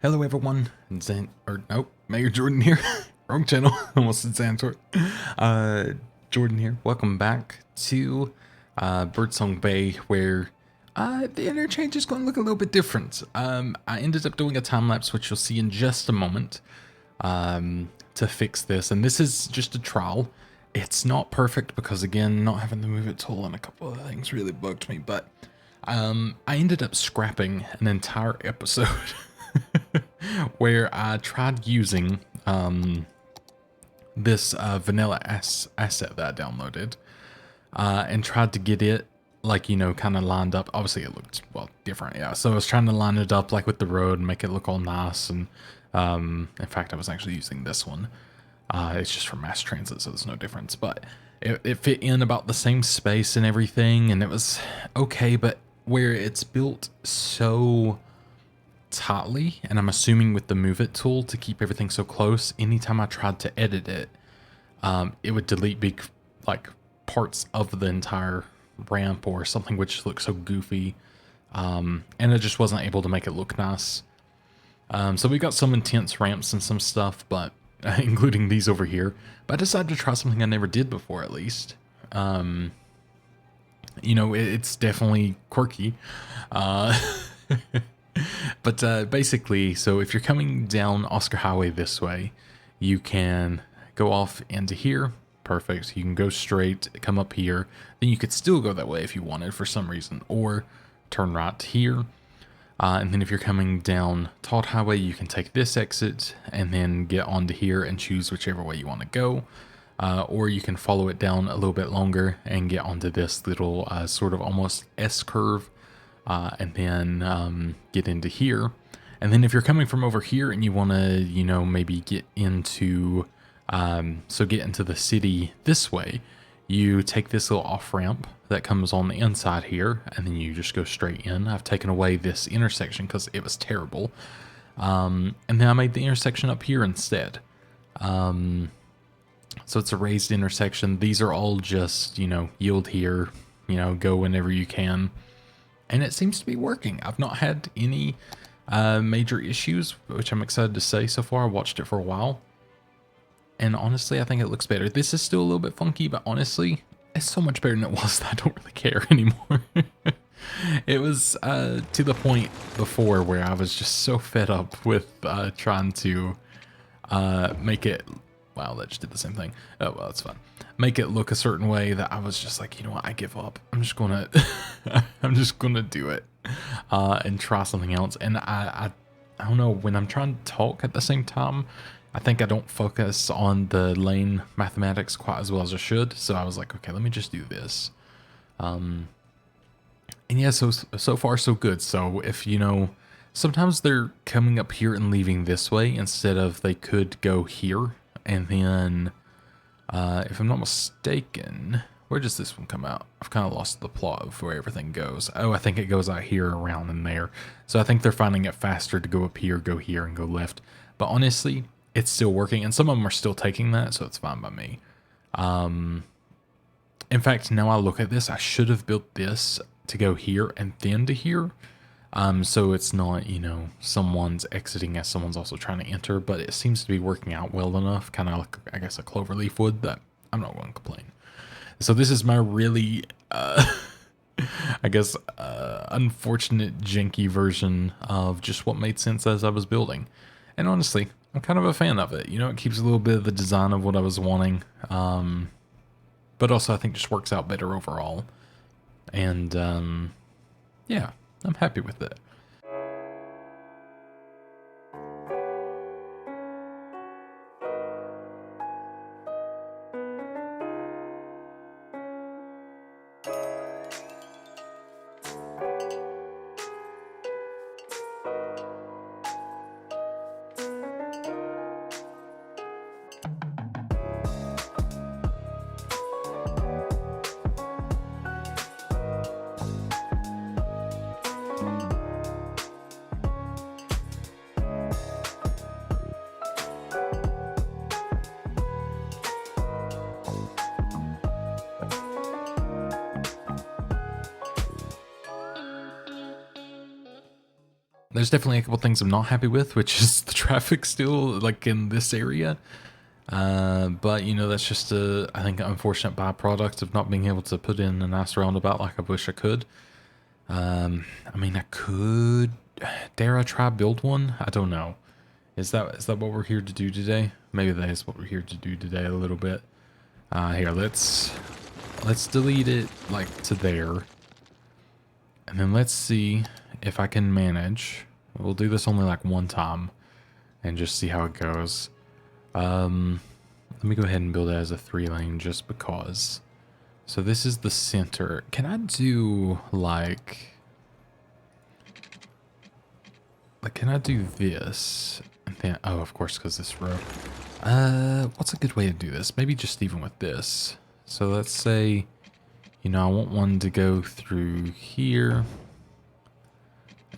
Hello everyone, Mayor Jordan here. Wrong channel, almost said Santor. Jordan here. Welcome back to Birdsong Bay, where the interchange is going to look a little bit different. I ended up doing a time lapse, which you'll see in just a moment, to fix this. And this is just a trial. It's not perfect because, again, not having the move it tool and a couple of things really bugged me. But I ended up scrapping an entire episode. Where I tried using this vanilla asset that I downloaded and tried to get it like, you know, kind of lined up. Obviously it looked, well, different, yeah. So I was trying to line it up like with the road and make it look all nice. And in fact, I was actually using this one. It's just for mass transit, so there's no difference. But it fit in about the same space and everything, and it was okay. But where it's built so tightly, and I'm assuming with the move it tool to keep everything so close, anytime I tried to edit it, it would delete big like parts of the entire ramp or something which looked so goofy, and it just wasn't able to make it look nice. So we got some intense ramps and some stuff, but including these over here. But I decided to try something I never did before, at least. You know, it's definitely quirky. But basically, so if you're coming down Oscar Highway this way, you can go off into here. Perfect. You can go straight, come up here. Then you could still go that way if you wanted for some reason, or turn right here. And then if you're coming down Todd Highway, you can take this exit and then get onto here and choose whichever way you want to go. Or you can follow it down a little bit longer and get onto this little sort of almost S-curve. And then get into here. And then if you're coming from over here and you want to, you know, maybe get into, get into the city this way, you take this little off-ramp that comes on the inside here, and then you just go straight in. I've taken away this intersection because it was terrible. And then I made the intersection up here instead. So it's a raised intersection. These are all just, you know, yield here, you know, go whenever you can. And it seems to be working. I've not had any major issues, which I'm excited to say so far. I watched it for a while. And honestly, I think it looks better. This is still a little bit funky, but honestly, it's so much better than it was that I don't really care anymore. It was to the point before where I was just so fed up with trying to make it... Wow, that just did the same thing. Oh, well, that's fun. Make it look a certain way that I was just like, you know what, I give up. I'm just gonna, I'm just gonna do it and try something else. And I don't know, when I'm trying to talk at the same time, I think I don't focus on the lane mathematics quite as well as I should. So I was like, okay, let me just do this. And yeah, so far so good. So if you know, sometimes they're coming up here and leaving this way instead of they could go here. And then, if I'm not mistaken, where does this one come out? I've kind of lost the plot of where everything goes. Oh, I think it goes out here, around, and there. So I think they're finding it faster to go up here, and go left. But honestly, it's still working, and some of them are still taking that, so it's fine by me. In fact, now I look at this, I should have built this to go here and then to here. So it's not, you know, someone's exiting as someone's also trying to enter, but it seems to be working out well enough, kind of like, I guess, a cloverleaf would, that I'm not going to complain. So this is my really, I guess, unfortunate, janky version of just what made sense as I was building. And honestly, I'm kind of a fan of it. You know, it keeps a little bit of the design of what I was wanting, but also I think just works out better overall. And, yeah. I'm happy with it. There's definitely a couple things I'm not happy with, which is the traffic still, like, in this area. But, you know, that's just I think, unfortunate byproduct of not being able to put in a nice roundabout like I wish I could. I mean, I could... Dare I try build one? I don't know. Is that what we're here to do today? Maybe that is what we're here to do today a little bit. Here, let's delete it, like, to there. And then let's see if I can manage. We'll do this only like one time and just see how it goes. Let me go ahead and build it as a 3-lane just because. So this is the center. Can I do like can I do this? And then, oh, of course, because this row. What's a good way to do this? Maybe just even with this. So let's say, you know, I want one to go through here.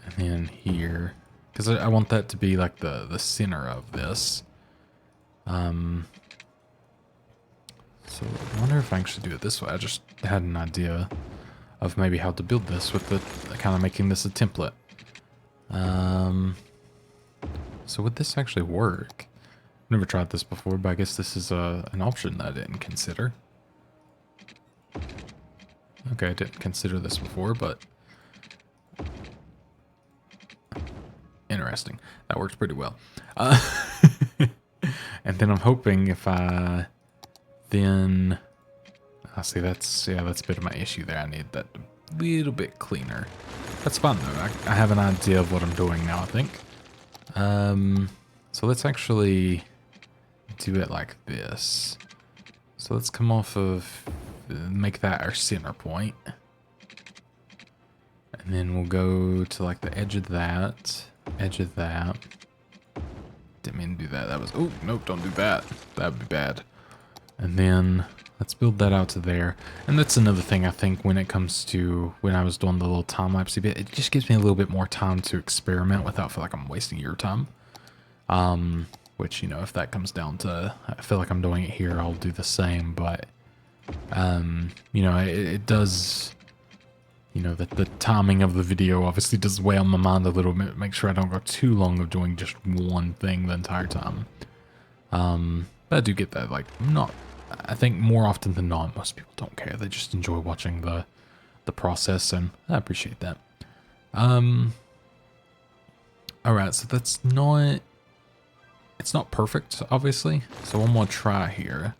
And then here. Because I want that to be like the center of this. So I wonder if I actually do it this way. I just had an idea of maybe how to build this with the kind of making this a template. So would this actually work? I've never tried this before, but I guess this is an option that I didn't consider. Okay, I didn't consider this before, but interesting. That works pretty well. And then I'm hoping if I then... I see, that's a bit of my issue there. I need that a little bit cleaner. That's fun, though. I have an idea of what I'm doing now, I think. So let's actually do it like this. So let's come off of... make that our center point. And then we'll go to, like, the edge of that. Edge of that. Didn't mean to do that. That was... Oh, nope, don't do that. That would be bad. And then let's build that out to there. And that's another thing I think when it comes to when I was doing the little time-lapse bit. It just gives me a little bit more time to experiment without feeling like I'm wasting your time. Which, you know, if that comes down to... I feel like I'm doing it here, I'll do the same. But, you know, it does... You know, the timing of the video obviously does weigh on my mind a little bit. Make sure I don't go too long of doing just one thing the entire time. But I do get that, like, not... I think more often than not, most people don't care. They just enjoy watching the process, and I appreciate that. Alright, so that's not... It's not perfect, obviously. So what I'm going to try here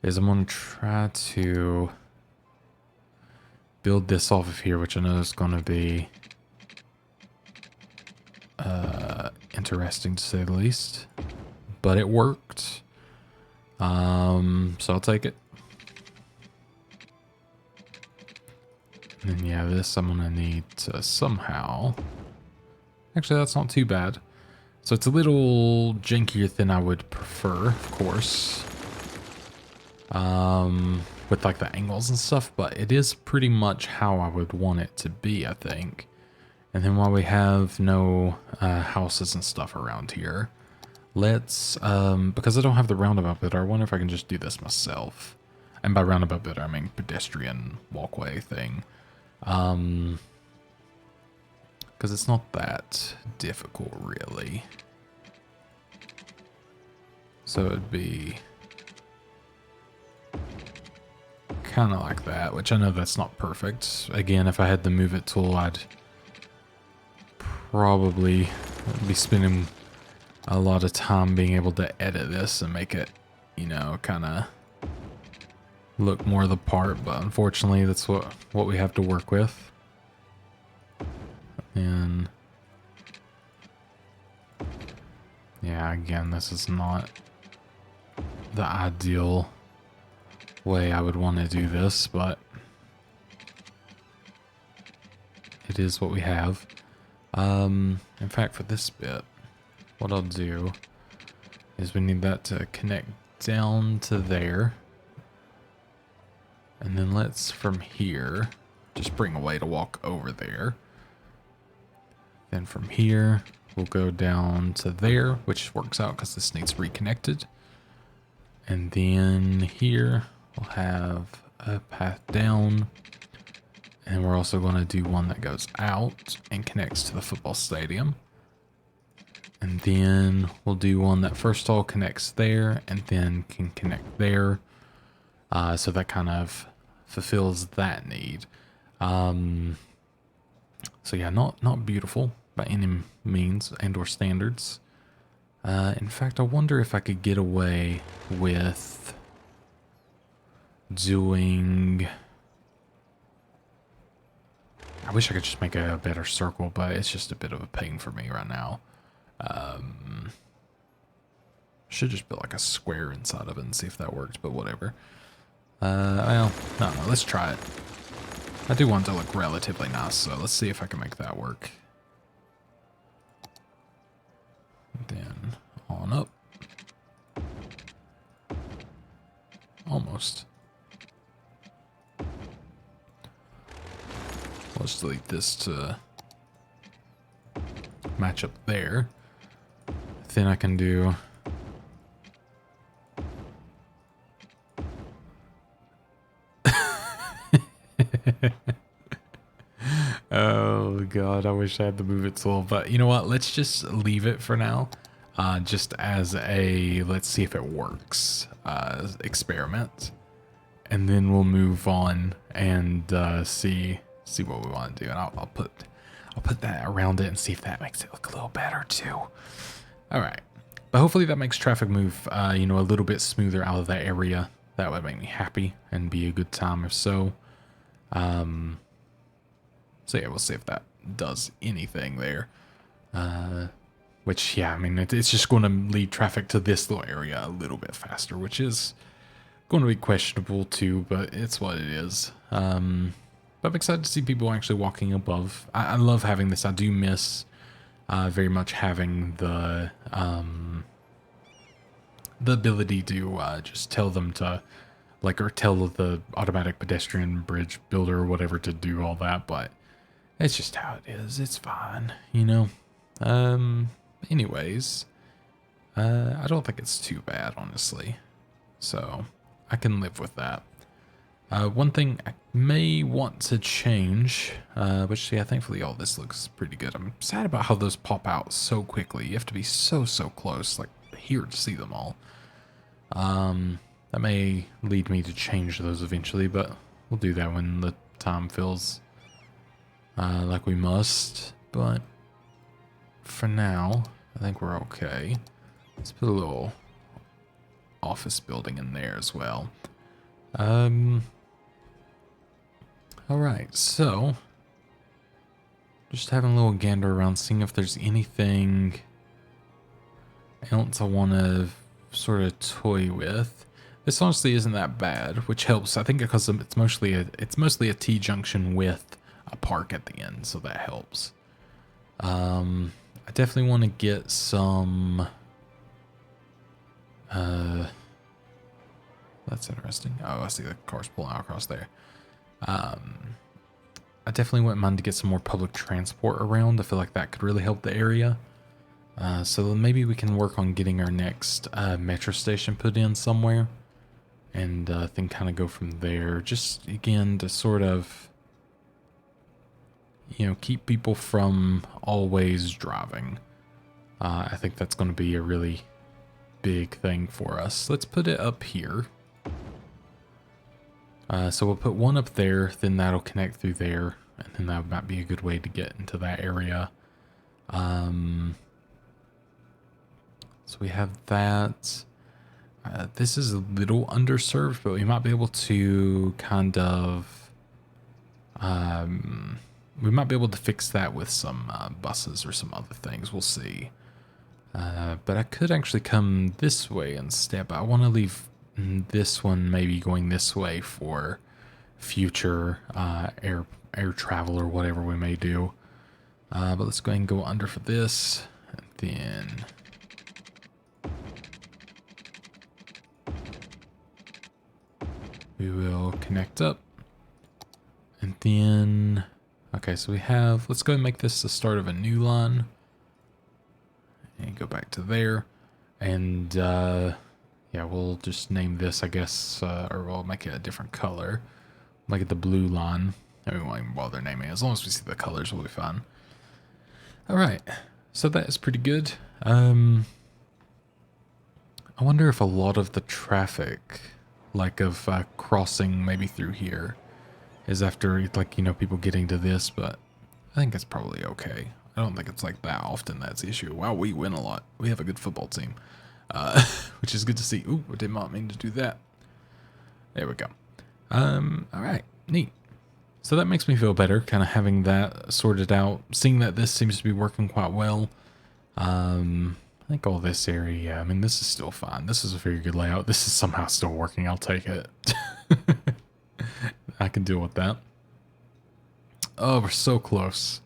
is I'm going to try to build this off of here, which I know is going to be interesting to say the least. But it worked. So I'll take it. And then, yeah, this I'm gonna need to somehow... Actually, that's not too bad. So it's a little jankier than I would prefer, of course. With, like, the angles and stuff, but it is pretty much how I would want it to be, I think. And then while we have no houses and stuff around here, let's, because I don't have the roundabout bit, I wonder if I can just do this myself. And by roundabout bit, I mean pedestrian walkway thing. Because it's not that difficult, really. So it'd be kind of like that, which I know that's not perfect. Again, if I had the move it tool, I'd probably be spending a lot of time being able to edit this and make it, you know, kind of look more the part, but unfortunately that's what we have to work with. And yeah, again, this is not the ideal way I would want to do this, but it is what we have. In fact, for this bit, what I'll do is we need that to connect down to there. And then let's, from here, just bring a way to walk over there. Then from here, we'll go down to there, which works out because this needs reconnected. And then here, we'll have a path down. And we're also going to do one that goes out and connects to the football stadium. And then we'll do one that first all connects there and then can connect there. So that kind of fulfills that need. So yeah, not beautiful by any means and or standards. In fact, I wonder if I could get away with doing... I wish I could just make a better circle, but it's just a bit of a pain for me right now. Should just build like a square inside of it and see if that works, but whatever. Well, no, let's try it. I do want it to look relatively nice, so let's see if I can make that work. Then on up. Almost. Let's delete this to match up there. Then I can do... Oh god, I wish I had the move it tool, but you know what? Let's just leave it for now. Just as a let's see if it works experiment, and then we'll move on and see what we want to do. And I'll put that around it and see if that makes it look a little better too. All right, but hopefully that makes traffic move you know, a little bit smoother out of that area. That would make me happy and be a good time if so. So yeah, we'll see if that does anything there. Which, yeah, I mean, it's just going to lead traffic to this little area a little bit faster, which is going to be questionable too, but it's what it is. But I'm excited to see people actually walking above. I love having this. I do miss very much having the ability to just tell them to, like, or tell the automatic pedestrian bridge builder or whatever to do all that, but it's just how it is. It's fine, you know? Anyways, I don't think it's too bad, honestly. So, I can live with that. One thing I may want to change, which, yeah, thankfully all this looks pretty good. I'm sad about how those pop out so quickly. You have to be so close, like, here to see them all. That may lead me to change those eventually, but we'll do that when the time feels like we must. But for now, I think we're okay. Let's put a little office building in there as well. Alright, so just having a little gander around, seeing if there's anything else I want to sort of toy with. This honestly isn't that bad, which helps. I think because it's mostly a T-junction with a park at the end, so that helps. I definitely want to get some. That's interesting. Oh, I see the cars pulling out across there. I definitely wouldn't mind to get some more public transport around. I feel like that could really help the area. So maybe we can work on getting our next metro station put in somewhere, and then kind of go from there. Just again to sort of, you know, keep people from always driving. I think that's going to be a really big thing for us. Let's put it up here. So we'll put one up there, then that'll connect through there, and then that might be a good way to get into that area. So we have that. This is a little underserved, but we might be able to kind of, we might be able to fix that with some buses or some other things. We'll see. But I could actually come this way instead, but I want to leave this one maybe going this way for future air travel or whatever we may do. But let's go ahead and go under for this, and then we will connect up, and then okay, so we have, let's go and make this the start of a new line and go back to there, and yeah, we'll just name this, I guess, or we'll make it a different color, make it the blue line. And we won't even bother naming it. As long as we see the colors, we'll be fine. Alright, so that is pretty good. I wonder if a lot of the traffic, like of crossing maybe through here, is after, like, you know, people getting to this, but I think it's probably okay. I don't think it's like that often that's the issue. Wow, we win a lot. We have a good football team, which is good to see. Ooh, I did not mean to do that. There we go. Alright, neat. So that makes me feel better, kind of having that sorted out, seeing that this seems to be working quite well. I think all this area, yeah, I mean, this is still fine. This is a very good layout. This is somehow still working. I'll take it. I can deal with that. Oh, we're so close.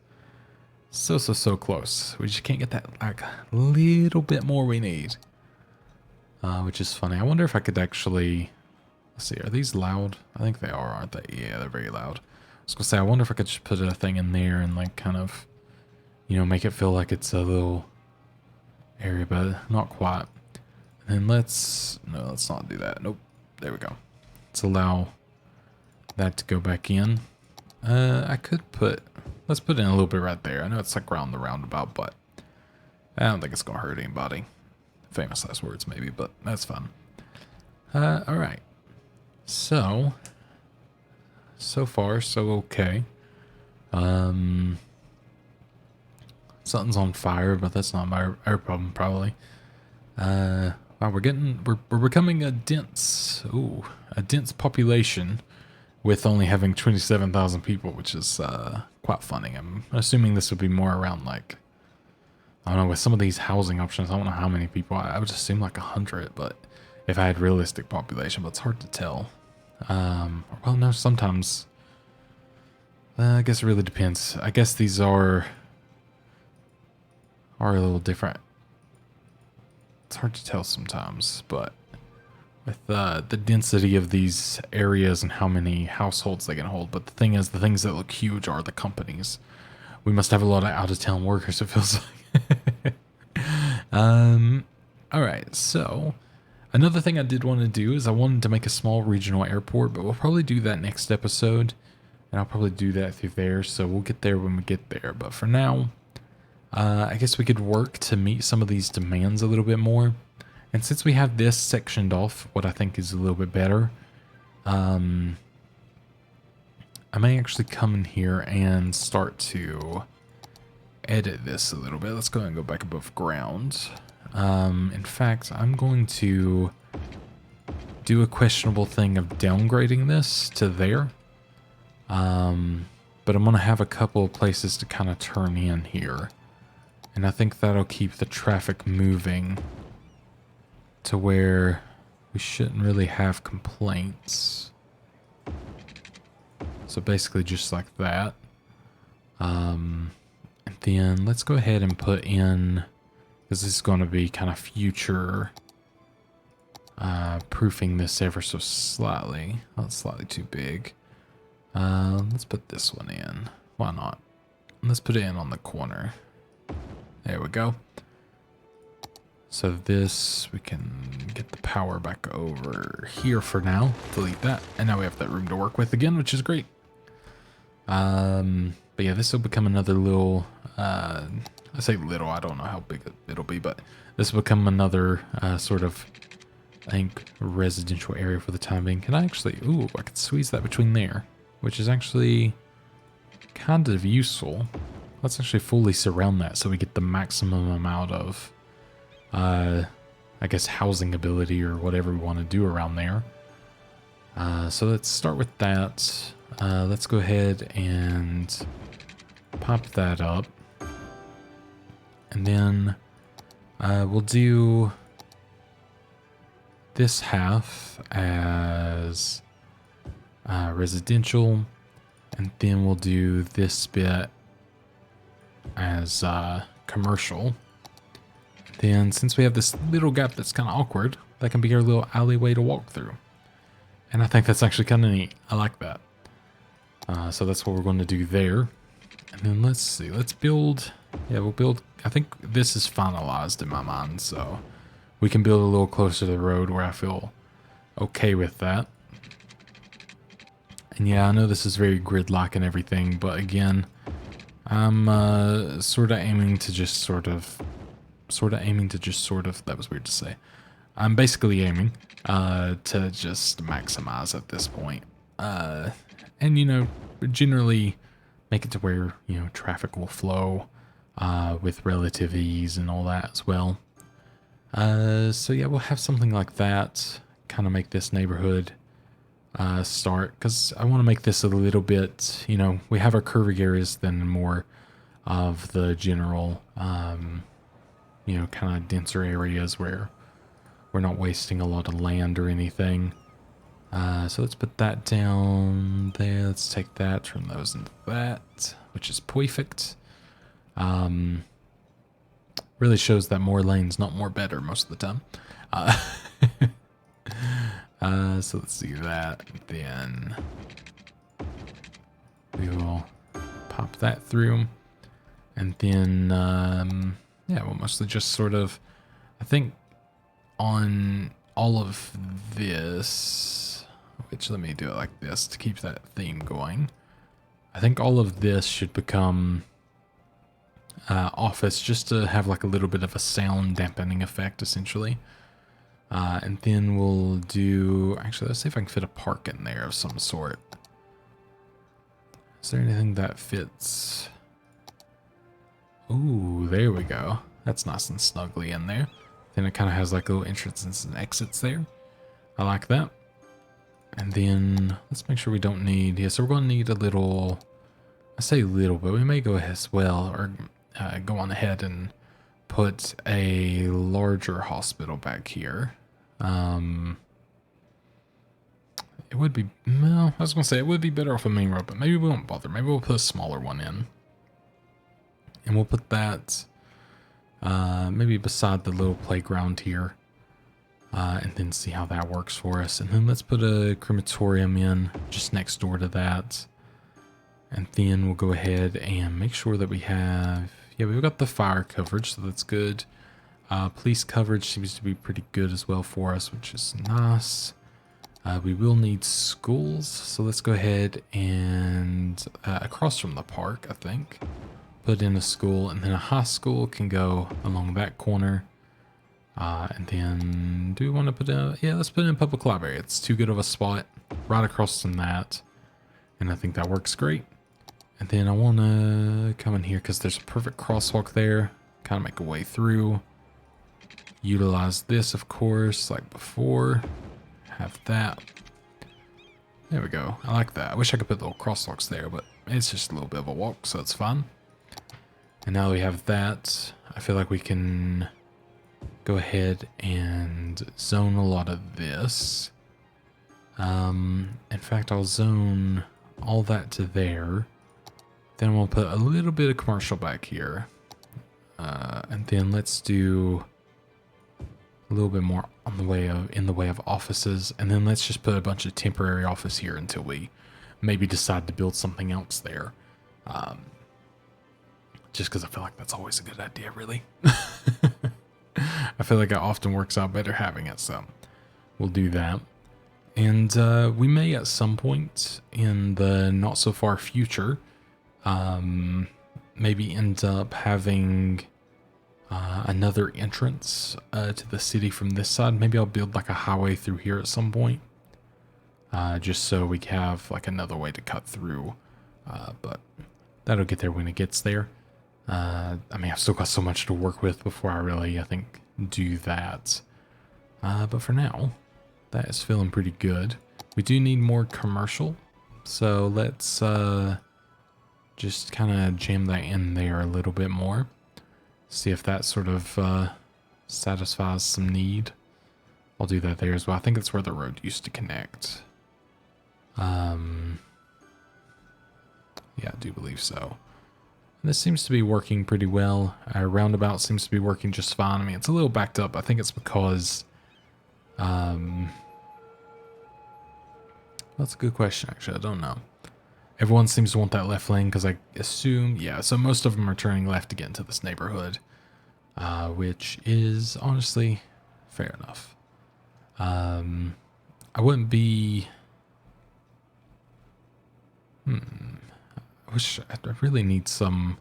So close. We just can't get that, like, little bit more we need. Which is funny. I wonder if I could actually... Let's see, are these loud? I think they are, aren't they? Yeah, they're very loud. I was gonna say, I wonder if I could just put a thing in there and, like, kind of, you know, make it feel like it's a little area, but not quite. And then let's not do that. Nope. There we go. Let's allow that to go back in. I could put, let's put in a little bit right there. I know it's like around the roundabout, but I don't think it's gonna hurt anybody. Famous last words maybe, but that's fun. Alright. So far, so okay. Something's on fire, but that's not our problem, probably. Wow, we're becoming a dense population with only having 27,000 people, which is quite funny. I'm assuming this would be more around, like, I don't know, with some of these housing options, I don't know how many people. I would assume like 100, but if I had realistic population, but it's hard to tell. Well, no, sometimes. I guess it really depends. I guess these are a little different. It's hard to tell sometimes, but with the density of these areas and how many households they can hold. But the thing is, the things that look huge are the companies. We must have a lot of out-of-town workers, it feels like. Alright, so another thing I did want to do is I wanted to make a small regional airport, but we'll probably do that next episode. And I'll probably do that through there, so we'll get there when we get there. But for now, I guess we could work to meet some of these demands a little bit more. And since we have this sectioned off, what I think is a little bit better, I may actually come in here and start to edit this a little bit. Let's go ahead and go back above ground. In fact, I'm going to do a questionable thing of downgrading this to there. But I'm going to have a couple of places to kind of turn in here. And I think that'll keep the traffic moving to where we shouldn't really have complaints. So basically just like that. And then let's go ahead and put in, because this is going to be kind of future proofing this ever so slightly. Oh, it's slightly too big. Let's put this one in. Why not? Let's put it in on the corner. There we go. So this, we can get the power back over here for now. Delete that. And now we have that room to work with again, which is great. But yeah, this will become another little, I say little, I don't know how big it'll be, but this will become another sort of, I think, residential area for the time being. Can I actually, ooh, I could squeeze that between there, which is actually kind of useful. Let's actually fully surround that so we get the maximum amount of, I guess, housing ability or whatever we want to do around there. So let's start with that. Let's go ahead and pop that up. And then we'll do this half as residential. And then we'll do this bit as commercial. Then since we have this little gap that's kind of awkward, that can be our little alleyway to walk through. And I think that's actually kind of neat. I like that. So that's what we're going to do there. And then let's see, let's build, yeah, we'll build, I think this is finalized in my mind, so we can build a little closer to the road where I feel okay with that. And yeah, I know this is very gridlock and everything, but again, I'm sort of aiming to just sort of, that was weird to say. I'm basically aiming to just maximize at this point. And, you know, generally make it to where, you know, traffic will flow with relative ease and all that as well. So yeah, we'll have something like that, kind of make this neighborhood start, because I want to make this a little bit, you know, we have our curvy areas, then more of the general, you know, kind of denser areas where we're not wasting a lot of land or anything. So let's put that down there. Let's take that, turn those into that, which is perfect. Really shows that more lanes, not more better most of the time. So let's do that. Then we will pop that through. And then, yeah, we'll mostly just sort of, I think on all of this, which let me do it like this to keep that theme going. I think all of this should become office, just to have like a little bit of a sound dampening effect, essentially. And then we'll do, actually, let's see if I can fit a park in there of some sort. Is there anything that fits? Ooh, there we go. That's nice and snugly in there. Then it kind of has like little entrances and exits there. I like that. And then let's make sure we don't need, yeah, so we're going to need a little, I say little, but we may go ahead as well, or go on ahead and put a larger hospital back here. It would be, well, I was going to say it would be better off a main road, but maybe we won't bother. Maybe we'll put a smaller one in. And we'll put that maybe beside the little playground here. And then see how that works for us. And then let's put a crematorium in just next door to that. And then we'll go ahead and make sure that we have, yeah, we've got the fire coverage, so that's good. Police coverage seems to be pretty good as well for us, which is nice. We will need schools, so let's go ahead and across from the park, I think, put in a school, and then a high school can go along that corner. And then do we want to put in, yeah, let's put in a public library. It's too good of a spot right across from that. And I think that works great. And then I want to come in here because there's a perfect crosswalk there. Kind of make a way through. Utilize this, of course, like before. Have that. There we go. I like that. I wish I could put little crosswalks there, but it's just a little bit of a walk, so it's fine. And now we have that. I feel like we can go ahead and zone a lot of this. In fact, I'll zone all that to there. Then we'll put a little bit of commercial back here. And then let's do a little bit more on the way of, in the way of offices. And then let's just put a bunch of temporary office here until we maybe decide to build something else there. Just because I feel like that's always a good idea, really. I feel like it often works out better having it, so we'll do that. And we may at some point in the not so far future maybe end up having another entrance to the city from this side. Maybe I'll build like a highway through here at some point, just so we have like another way to cut through, but that'll get there when it gets there. I mean, I've still got so much to work with before I really, I think, do that. But for now, that is feeling pretty good. We do need more commercial, so let's just kind of jam that in there a little bit more. See if that sort of satisfies some need. I'll do that there as well. I think that's where the road used to connect. Yeah, I do believe so. And this seems to be working pretty well. Our roundabout seems to be working just fine. I mean, it's a little backed up. I think it's because... that's a good question, actually. I don't know. Everyone seems to want that left lane because I assume... Yeah, so most of them are turning left to get into this neighborhood. Which is honestly fair enough. I wouldn't be... I really need some,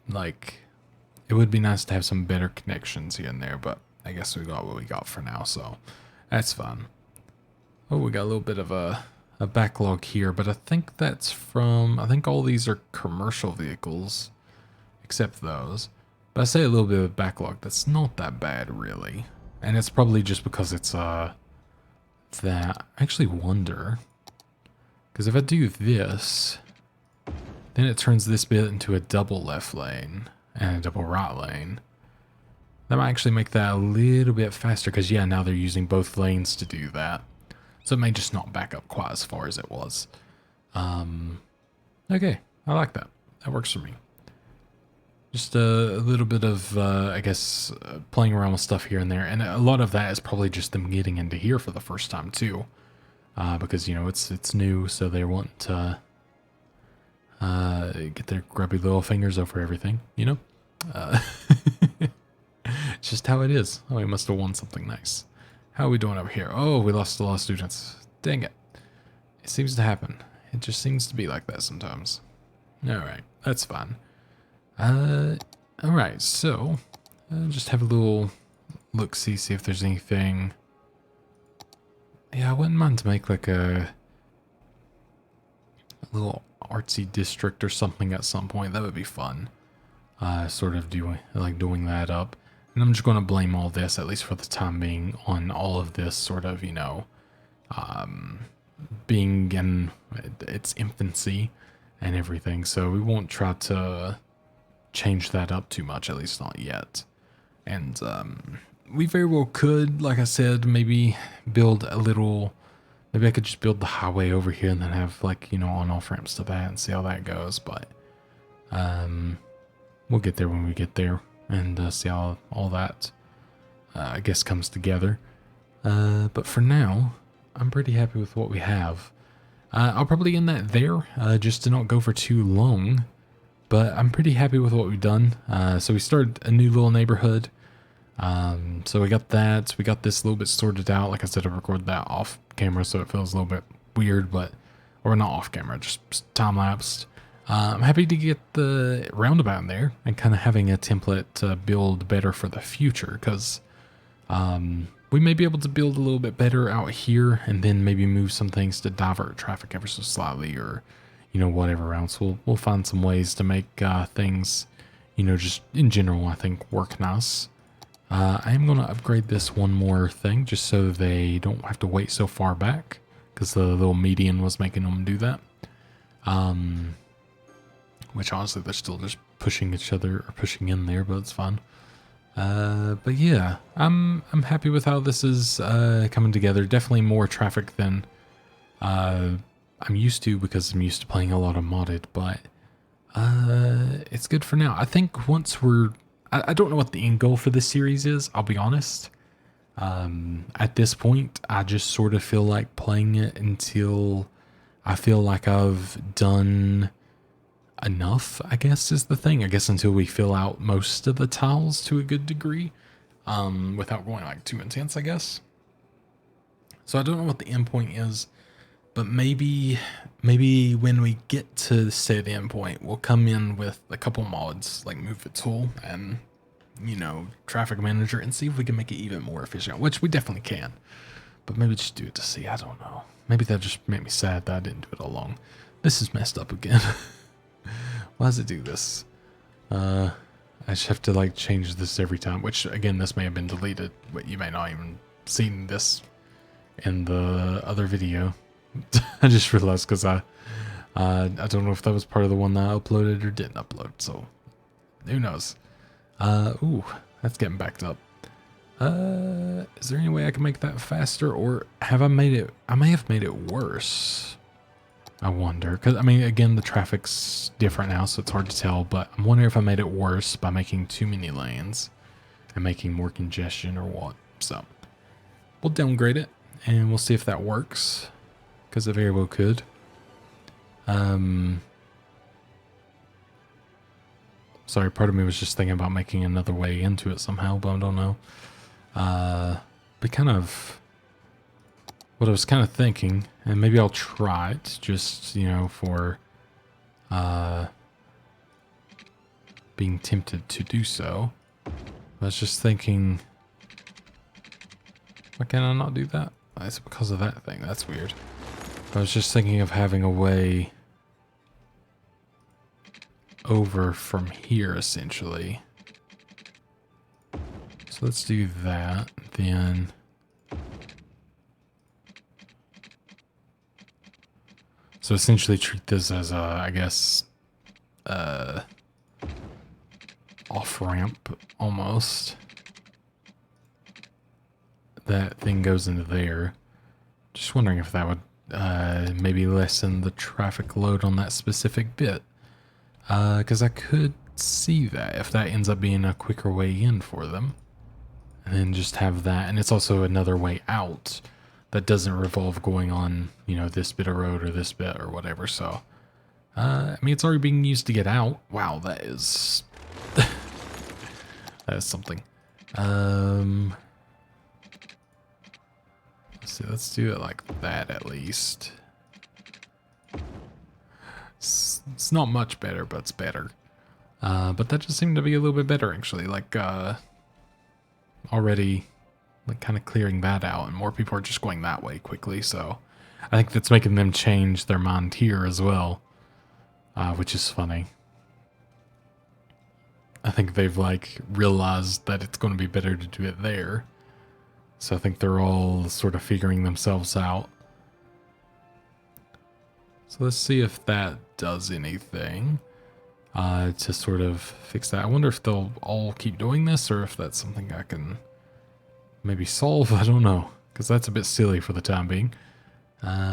like, it would be nice to have some better connections here and there, but I guess we got what we got for now, so that's fun. Oh, we got a little bit of a backlog here, but I think that's from, I think all these are commercial vehicles, except those. But I say a little bit of a backlog, that's not that bad, really. And it's probably just because it's, that, I actually wonder, because if I do this, then it turns this bit into a double left lane and a double right lane. That might actually make that a little bit faster, because yeah, now they're using both lanes to do that. So it may just not back up quite as far as it was. Okay, I like that. That works for me. Just a little bit of, I guess, playing around with stuff here and there. And a lot of that is probably just them getting into here for the first time, too. Because, you know, it's new, so they want to get their grubby little fingers over everything, you know? It's just how it is. Oh, we must have won something nice. How are we doing over here? Oh, we lost a lot of students. Dang it. It seems to happen. It just seems to be like that sometimes. Alright, that's fine. Alright, so just have a little look-see, see if there's anything. Yeah, I wouldn't mind to make like a little artsy district or something at some point. That would be fun. Sort of doing that up. And I'm just going to blame all this, at least for the time being, on all of this sort of, you know, being in its infancy and everything. So we won't try to change that up too much, at least not yet. And we very well could, like I said, maybe build a little, maybe I could just build the highway over here and then have, like, you know, on-off ramps to that and see how that goes. But we'll get there when we get there. And see how all that, I guess, comes together. But for now, I'm pretty happy with what we have. I'll probably end that there, just to not go for too long. But I'm pretty happy with what we've done. So we started a new little neighborhood. So we got that. We got this a little bit sorted out. Like I said, I recorded that off camera, so it feels a little bit weird, but, or not off camera, just time-lapsed. I'm happy to get the roundabout in there and kind of having a template to build better for the future, because we may be able to build a little bit better out here and then maybe move some things to divert traffic ever so slightly, or, you know, whatever else. We'll find some ways to make things, you know, just in general, I think, work nice. I am going to upgrade this one more thing just so they don't have to wait so far back, because the little median was making them do that. Which honestly, they're still just pushing each other or pushing in there, but it's fun. But yeah, I'm happy with how this is coming together. Definitely more traffic than I'm used to, because I'm used to playing a lot of modded, but it's good for now. I think once I don't know what the end goal for this series is, I'll be honest. At this point, I just sort of feel like playing it until I feel like I've done enough, I guess, is the thing. I guess until we fill out most of the tiles to a good degree, without going like too intense, I guess. So I don't know what the end point is, but maybe when we get to, say, the end point, we'll come in with a couple mods, like Move the Tool and, you know, Traffic Manager, and see if we can make it even more efficient, which we definitely can. But maybe just do it to see, I don't know. Maybe that just made me sad that I didn't do it all along. This is messed up again. Why does it do this? I just have to like change this every time, which again, this may have been deleted, but you may not even seen this in the other video. I just realized, because I don't know if that was part of the one that I uploaded or didn't upload, so who knows. Ooh, that's getting backed up. Is there any way I can make that faster, or have I made it? I may have made it worse. I wonder, because I mean, again, the traffic's different now, so it's hard to tell, but I'm wondering if I made it worse by making too many lanes and making more congestion or what. So we'll downgrade it and we'll see if that works, because it very well could. Sorry, part of me was just thinking about making another way into it somehow, but I don't know. But kind of, what I was kind of thinking, and maybe I'll try it just, you know, for being tempted to do so. I was just thinking, why can I not do that? It's because of that thing. That's weird. I was just thinking of having a way over from here, essentially. So let's do that. Then so essentially treat this as a, I guess, off-ramp almost. That thing goes into there. Just wondering if that would maybe lessen the traffic load on that specific bit. Because I could see that if that ends up being a quicker way in for them. And then just have that. And it's also another way out that doesn't revolve going on, you know, this bit of road or this bit or whatever. So, I mean, it's already being used to get out. Wow, that is... that is something. Let's do it like that at least. It's not much better, but it's better. But that just seemed to be a little bit better, actually. Like, already, like, kind of clearing that out, and more people are just going that way quickly, so I think that's making them change their mind here as well, which is funny. I think they've, like, realized that it's going to be better to do it there. So I think they're all sort of figuring themselves out. So let's see if that does anything to sort of fix that. I wonder if they'll all keep doing this or if that's something I can maybe solve. I don't know, because that's a bit silly for the time being.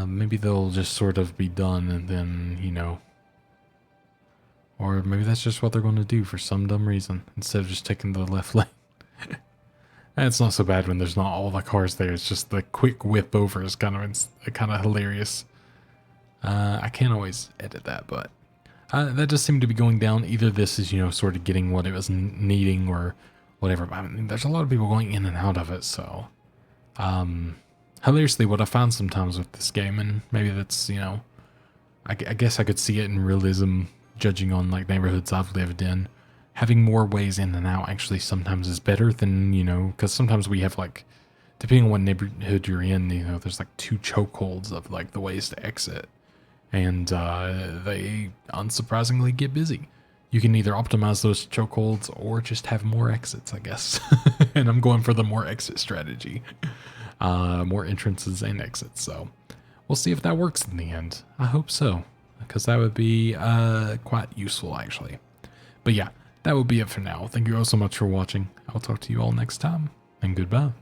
Maybe they'll just sort of be done and then, you know, or maybe that's just what they're going to do for some dumb reason instead of just taking the left lane. And it's not so bad when there's not all the cars there. It's just the quick whip over is kind of hilarious. I can't always edit that, but that does seem to be going down. Either this is, you know, sort of getting what it was needing or whatever. I mean, there's a lot of people going in and out of it, so hilariously, what I found sometimes with this game, and maybe that's, you know, I guess I could see it in Realism, judging on like neighborhoods I've lived in. Having more ways in and out actually sometimes is better than, you know, because sometimes we have like, depending on what neighborhood you're in, you know, there's like 2 chokeholds of like the ways to exit. And they unsurprisingly get busy. You can either optimize those chokeholds or just have more exits, I guess. And I'm going for the more exit strategy. More entrances and exits. So we'll see if that works in the end. I hope so, because that would be quite useful, actually. But yeah, that would be it for now. Thank you all so much for watching. I'll talk to you all next time, and goodbye.